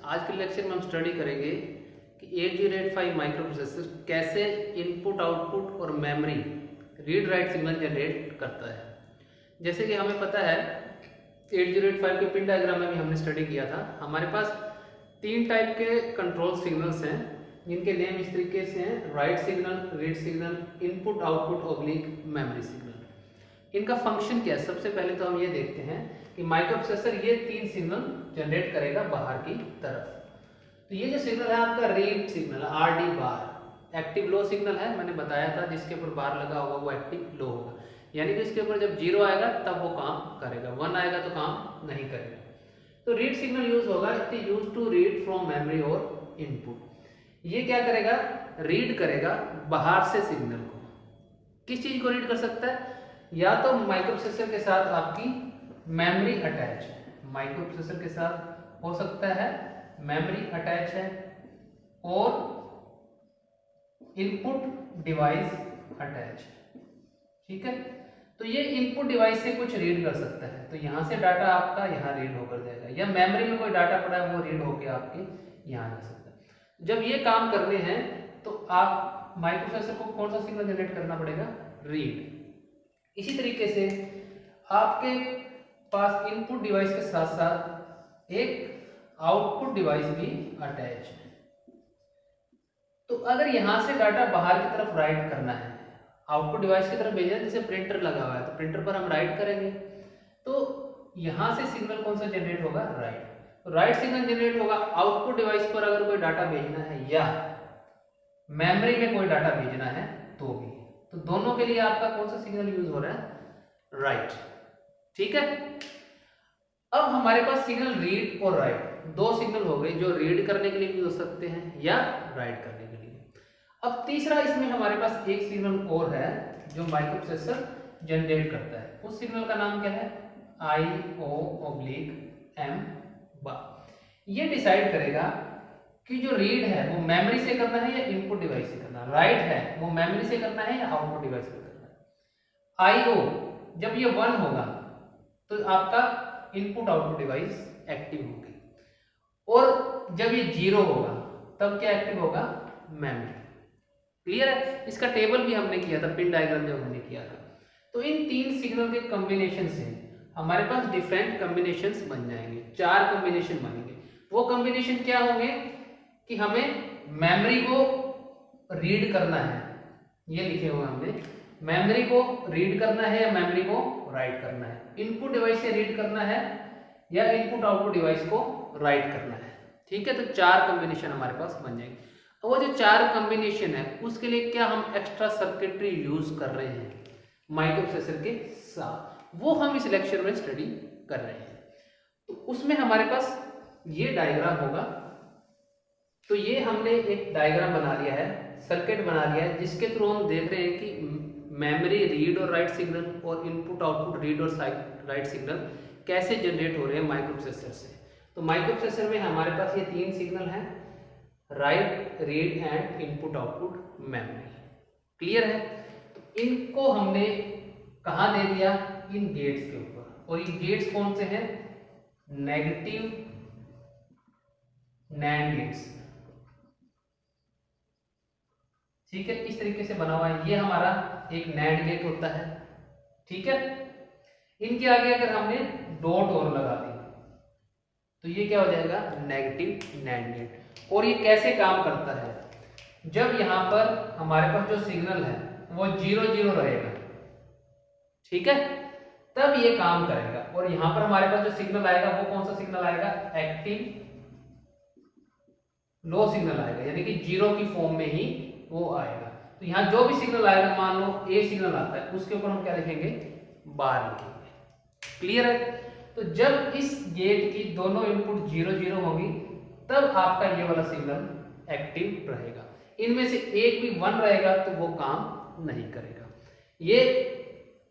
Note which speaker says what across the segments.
Speaker 1: आज के लेक्चर में हम स्टडी करेंगे कि 8085 माइक्रो प्रोसेसर कैसे इनपुट आउटपुट और memory read write signal generate करता है। जैसे कि हमें पता है 8085 के पिन डायग्राम में भी हमने स्टडी किया था। हमारे पास तीन टाइप के कंट्रोल सिग्नल्स हैं जिनके नेम इस तरीके से हैं: write signal, read signal, input output oblique memory signal. इनका फंक्शन क्या है? सबसे पहले तो हम ये देखते हैं कि माइक्रो प्रोसेसर ये तीन सिग्नल जनरेट करेगा बाहर की तरफ। तो ये जो सिग्नल है आपका रीड सिग्नल है, RD बार एक्टिव लो सिग्नल है। मैंने बताया था जिसके ऊपर बार लगा होगा वो एक्टिव लो होगा, यानी कि इसके ऊपर जब 0 आएगा तब वो काम करेगा, 1 आएगा तो काम नहीं करेगा। तो रीड सिग्नल यूज होगा, it is use to read from memory और इनपुट। ये क्या करेगा? रीड करेगा बाहर से सिग्नल को। किस चीज को रीड कर सकता है? या तो माइक्रो प्रोसेसर के साथ आपकी मेमोरी अटैच है, माइक्रो प्रोसेसर के साथ हो सकता है मेमोरी अटैच है, और इनपुट डिवाइस अटैच है। ठीक है, तो ये इनपुट डिवाइस से कुछ रीड कर सकता है, तो यहां से डाटा आपका यहां रीड होकर जाएगा, या मेमोरी में कोई डाटा पड़ा है वो रीड होकर आपके यहां जा सकता है। जब ये काम करने हैं तो आप माइक्रो प्रोसेसर को कौन सा सिग्नल जनरेट करना पड़ेगा? रीड। इसी तरीके से आपके पास इनपुट डिवाइस के साथ साथ एक आउटपुट डिवाइस भी अटैच है। तो अगर यहां से डाटा बाहर की तरफ राइट करना है, आउटपुट डिवाइस की तरफ भेजना है, जैसे प्रिंटर लगा हुआ है तो प्रिंटर पर हम राइट करेंगे, तो यहां से सिग्नल कौन सा जनरेट होगा? राइट। तो राइट सिग्नल जनरेट होगा। आउटपुट डिवाइस पर अगर कोई डाटा भेजना है या मेमोरी में कोई डाटा भेजना है तो भी, तो दोनों के लिए आपका कौन सा सिग्नल यूज हो रहा है? राइट। ठीक है, अब हमारे पास सिग्नल रीड और राइट दो सिग्नल हो गए जो रीड करने के लिए भी हो सकते हैं या राइट करने के लिए। अब तीसरा इसमें हमारे पास एक सिग्नल और है जो माइक्रो प्रोसेसर जनरेट करता है। उस सिग्नल का नाम क्या है? IO/M बार। ये डिसाइड करेगा कि जो रीड है वो मेमोरी से करना है या इनपुट डिवाइस से करना है, राइट है वो मेमोरी से करना है या आउटपुट डिवाइस से करना है। IO जब ये 1 होगा तो आपका इनपुट आउटपुट डिवाइस एक्टिव होगी, और जब ये 0 होगा तब क्या एक्टिव होगा? मेमोरी। क्लियर है? इसका टेबल भी हमने किया था पिन डायग्राम जब हमने किया था। तो इन तीन सिग्नल के कॉम्बिनेशन से हमारे पास डिफरेंट कॉम्बिनेशंस बन जाएंगे, 4 कॉम्बिनेशन बनेंगे। वो कॉम्बिनेशन क्या होंगे कि हमें मेमोरी को रीड करना है, ये लिखे हुए हमने, मेमोरी को रीड करना है या मेमोरी को राइट करना है, इनपुट डिवाइस से रीड करना है या इनपुट आउटपुट डिवाइस को राइट करना है। ठीक है, तो 4 कॉम्बिनेशन हमारे पास बन जाएंगे। वो जो 4 कॉम्बिनेशन है उसके लिए क्या हम एक्स्ट्रा सर्किटरी यूज कर रहे हैं माइक्रो प्रोसेसर के साथ, वो हम इस लेक्चर में स्टडी कर रहे हैं। तो उसमें हमारे पास ये डायग्राम होगा। तो ये हमने एक डायग्राम बना लिया है, सर्किट बना लिया है, जिसके थ्रू हम देख रहे हैं कि मेमोरी रीड और राइट सिग्नल और इनपुट आउटपुट रीड और राइट सिग्नल कैसे जनरेट हो रहे हैं माइक्रो प्रोसेसर से। तो माइक्रो प्रोसेसर में हमारे पास ये 3 सिग्नल हैं: right, read and input output memory. Clear है? तो इनको हमने कहाँ दे दिया? इन गेट्स के ऊपर। और ये गेट्स कौन से हैं? Negative NAND gates. ठीक है, इस तरीके से बना हुआ है। ये हमारा एक नैंड गेट होता है। ठीक है, इनके आगे अगर हमने डॉट और लगा दी तो ये क्या हो जाएगा? Negative NAND gate. और ये कैसे काम करता है? जब यहां पर हमारे पास जो सिग्नल है वो 0 रहेगा, ठीक है, तब ये काम करेगा। और यहां पर हमारे पास जो सिग्नल आएगा वो कौन सा सिग्नल आएगा? एक्टिव लो सिग्नल आएगा, यानी कि 0 की फॉर्म में ही वो आएगा। तो यहाँ जो भी सिग्नल आएगा, मान लो A सिग्नल आता है, उसके ऊपर हम क्या लिखेंगे? बार लिखेंगे। क्लियर है? तो जब इस गेट की दोनों इनपुट 0 होंगी तब आपका ये वाला सिग्नल एक्टिव रहेगा। इनमें से एक भी 1 रहेगा तो वो काम नहीं करेगा। ये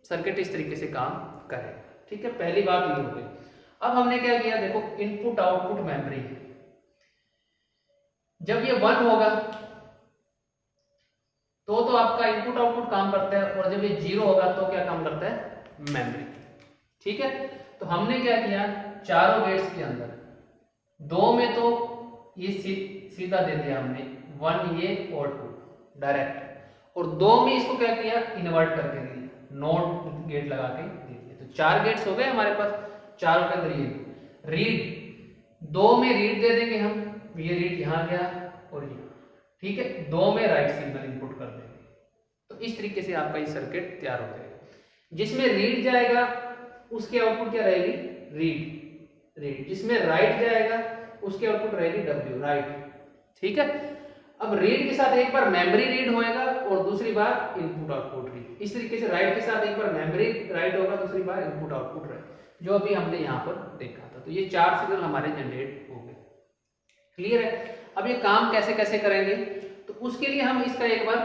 Speaker 1: सर्किट इस तरीके से काम करेगा। ठीक है, पहली बात ये हो गई। अब हमने क्या किया? देखो, इनपुट आउटपुट मेमोरी, जब ये 1 होगा तो आपका इनपुट आउटपुट काम करता है, और जब ये 0 होगा तो क्या काम करता है? मेमोरी। ठीक है, तो हमने क्या किया? चारों गेट्स के अंदर 2 में तो ये सीधा दे दिया हमने 1 ये और 2 डायरेक्ट, और 2 में इसको क्या किया, इन्वर्ट करके दिया, नॉट गेट लगा के दे दिया। तो 4 गेट्स हो गए हमारे पास, 4 के अंदर ये रीड, 2 में रीड दे देंगे हम, ये रीड यहाँ गया और ये, ठीक है, 2 में राइट सिग्नल इनपुट कर देंगे। तो इस तरीके से आपका ये सर्किट तैयार हो जाएगा। जिसमें रीड जाएगा उसकी आउटपुट क्या रहेगी, रीड रीड, जिसमें राइट जाएगा उसकी आउटपुट रहेगी डब्ल्यू राइट, ठीक है। अब रीड के साथ एक बार मेमोरी रीड होएगा और दूसरी बार इनपुट आउटपुट रीड। इस तरीके से राइट के साथ एक बार मेमोरी राइट होगा, दूसरी बार इनपुट आउटपुट राइट, जो अभी हमने यहाँ पर देखा था। तो ये 4 सिग्नल हमारे जनरेट हो गए, क्लियर है। अब ये काम कैसे कैसे करेंगे, तो उसके लिए हम इसका एक बार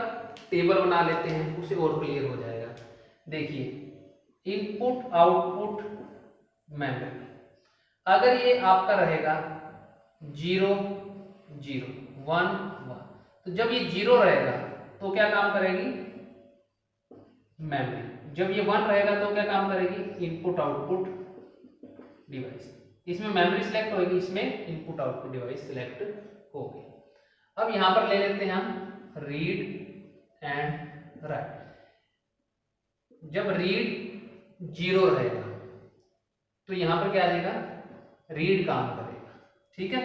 Speaker 1: टेबल बना लेते हैं, उससे और क्लियर हो जाएगा। देखिए, इनपुट आउटपुट मेमोरी, अगर ये आपका रहेगा 0 0 1 1, तो जब ये 0 रहेगा तो क्या काम करेगी मेमोरी, जब ये 1 रहेगा तो क्या काम करेगी इनपुट आउटपुट डिवाइस। इसमें मेमोरी सिलेक्ट होगी, इसमें इनपुट आउटपुट डिवाइस सिलेक्ट होगी। अब यहां पर ले लेते हैं हम रीड एंड राइट। जब रीड 0 रहेगा तो यहां पर क्या आ जाएगा, रीड काम करेगा, ठीक है।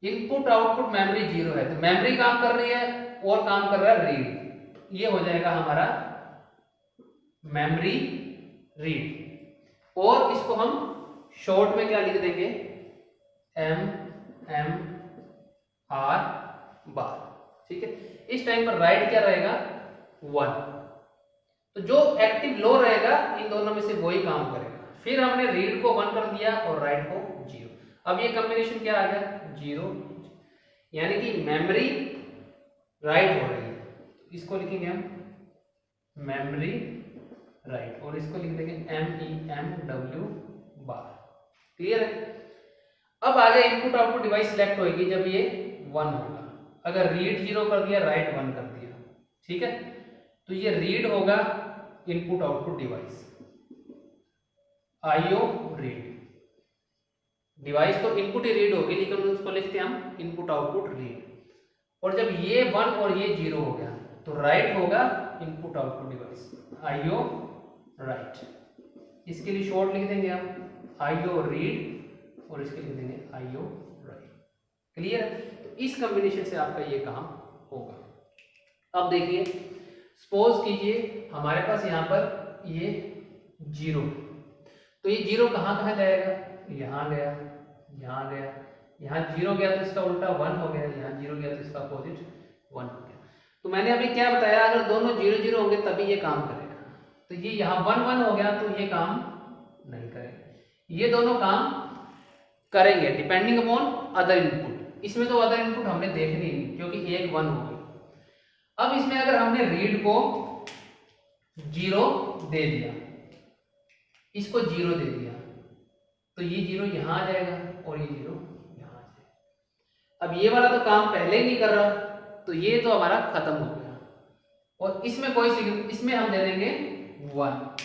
Speaker 1: इनपुट आउटपुट मेमोरी 0 है तो मेमोरी काम कर रही है और काम कर रहा है रीड, ये हो जाएगा हमारा मेमोरी रीड। और इसको हम शॉर्ट में क्या लिख देंगे, MMR बार, ठीक है। इस टाइम पर राइट क्या रहेगा 1, तो जो एक्टिव लो रहेगा इन दोनों में से वही काम करेगा। फिर हमने रीड को 1 कर दिया और राइट को 0। अब ये कॉम्बिनेशन क्या आ गया 0, यानी कि मेमोरी राइट हो रही है, इसको लिखेंगे हम मेमोरी राइट और इसको लिख देंगे MEMW बार, क्लियर है। अब आ गया इनपुट आउटपुट डिवाइस सिलेक्ट होगी जब ये 1 होगा। अगर रीड 0 कर दिया, राइट 1 कर दिया, ठीक है, तो ये रीड होगा input output device, IO read. Device तो इनपुट ही रीड होगी, लेकिन उसको लिखते हैं हम इनपुट आउटपुट रीड। और जब ये 1 और ये 0 हो गया तो राइट होगा input output device, IO right. इसके लिए शॉर्ट लिख देंगे हम IO रीड और इसके लिख देंगे IO राइट, क्लियर। तो इस कॉम्बिनेशन से आपका ये काम होगा। अब देखिए, सपोज कीजिए हमारे पास यहाँ पर ये 0, तो ये 0 कहाँ कहाँ जाएगा, यहाँ गया, यहाँ गया, यहाँ 0 गया तो इसका उल्टा 1 हो गया, यहाँ 0 गया तो इसका अपोजिट 1 हो गया। तो मैंने अभी क्या बताया, अगर दोनों 0 0 होंगे तभी ये काम करेगा। तो ये यहाँ 1 1 हो गया तो ये काम नहीं करेगा, ये दोनों काम करेंगे डिपेंडिंग अपॉन अदर इनपुट। इसमें तो अदर इनपुट हमने देखनी नहीं क्योंकि एक 1 हो गई। अब इसमें अगर हमने रीड को 0 दे दिया, इसको 0 दे दिया, तो ये 0 यहाँ आ जाएगा और ये 0 यहाँ आ जाएगा। अब ये वाला तो काम पहले ही नहीं कर रहा, तो ये तो हमारा खत्म हो गया। और इसमें कोई सिग्नल, इसमें हम दे देंगे 1,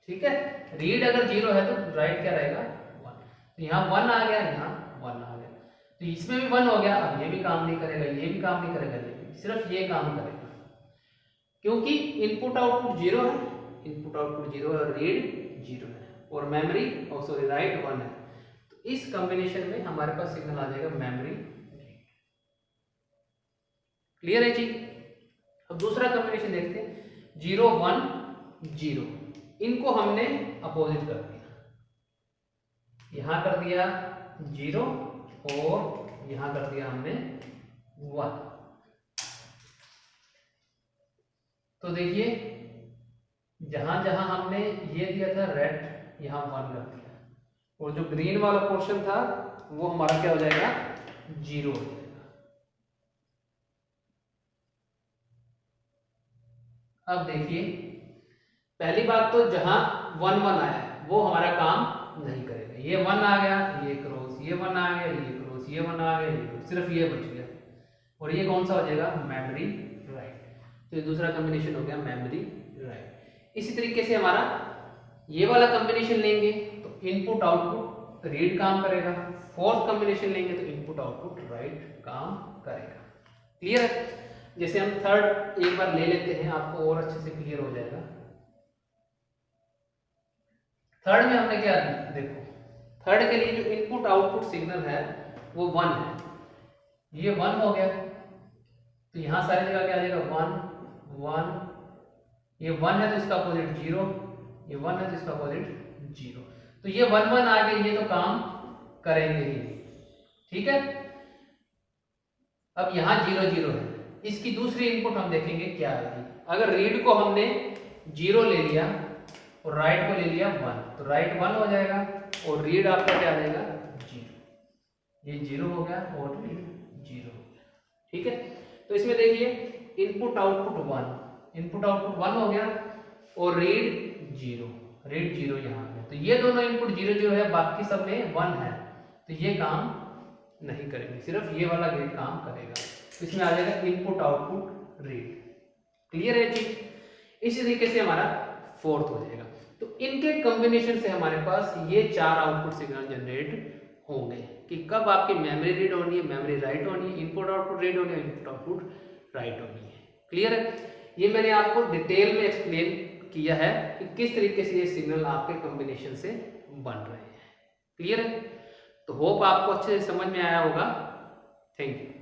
Speaker 1: ठीक है। रीड अगर 0 है तो राइट क्या रहेगा 1, तो यहाँ 1 आ गया, यहाँ 1 आ गया, तो इसमें भी 1 हो गया। अब ये भी काम नहीं करेगा, ये भी काम नहीं करेगा, सिर्फ ये काम करेगा क्योंकि इनपुट आउटपुट 0 है, इनपुट आउटपुट 0 है और रीड 0 है और मेमोरी और सॉरी राइट 1 है। तो इस कॉम्बिनेशन में हमारे पास सिग्नल आ जाएगा मेमोरी, क्लियर है जी। अब दूसरा कॉम्बिनेशन देखते हैं, 0 1 0, इनको हमने अपोजिट कर दिया, यहां कर दिया 0 और यहां कर दिया हमने 1। तो देखिए, जहां जहां हमने ये दिया था रेड, यहां 1 कर दिया और जो ग्रीन वाला पोर्शन था वो हमारा क्या हो जाएगा 0 हो जाएगा। अब देखिए, पहली बात तो जहां 1 1 आया वो हमारा काम नहीं करेगा। ये 1 आ गया, ये क्रॉस, ये 1 आ गया, ये क्रॉस, ये 1 आ गया, ये क्रॉस, सिर्फ ये बच गया और ये कौन सा हो जाएगा मेमोरी राइट। तो ये दूसरा कॉम्बिनेशन हो गया मेमोरी राइट। इसी तरीके से हमारा ये वाला कॉम्बिनेशन लेंगे तो इनपुट आउटपुट रीड काम करेगा। फोर्थ कॉम्बिनेशन लेंगे तो इनपुट इनपुट आउटपुट राइट काम करेगा। क्लियर है? जैसे हम थर्ड एक बार ले लेते हैं, आपको और अच्छे से क्लियर हो जाएगा। थर्ड में हमने क्या देखो, थर्ड के लिए जो इनपुट आउटपुट सिग्नल है वो 1 है, ये 1 हो गया, तो यहां सारी जगह क्या आ जाएगा 1 1, ये 1 है तो इसका अपोजिट 0, ये 1 है तो इसका अपोजिट 0, तो ये 1 1 आ गए, ये तो काम करेंगे ही। ठीक है, अब यहां 0 0 है, इसकी दूसरी इनपुट हम देखेंगे क्या आएगी। अगर रीड को हमने 0 ले लिया और राइट को ले लिया 1, तो राइट 1 हो जाएगा और रीड आपका क्या आ जाएगा 0, ये 0 हो गया और रीड 0 हो गया। ठीक है, तो इसमें देखिए इनपुट आउटपुट 1, इनपुट आउटपुट 1 हो गया और रीड 0, रीड 0 यहाँ है, तो ये दोनों इनपुट 0 0 है, बाकी सब में 1 है, तो ये काम नहीं करेंगे, सिर्फ ये वाला गेट काम करेगा। तो इसमें आ जाएगा इनपुट आउटपुट रीड। क्लियर है चीज? इसी तरीके से हमारा फोर्थ हो जाएगा। तो इनके कॉम्बिनेशन से हमारे पास ये 4 आउटपुट सिग्नल जनरेट होंगे कि कब आपकी मेमोरी रीड होनी है, मेमोरी राइट होनी है, इनपुट आउटपुट रीड होनी है, इनपुट आउटपुट राइट होनी है। क्लियर है? ये मैंने आपको डिटेल में एक्सप्लेन किया है कि किस तरीके से ये सिग्नल आपके कॉम्बिनेशन से बन रहे हैं। क्लियर है? तो होप आपको अच्छे से समझ में आया होगा। Thank you.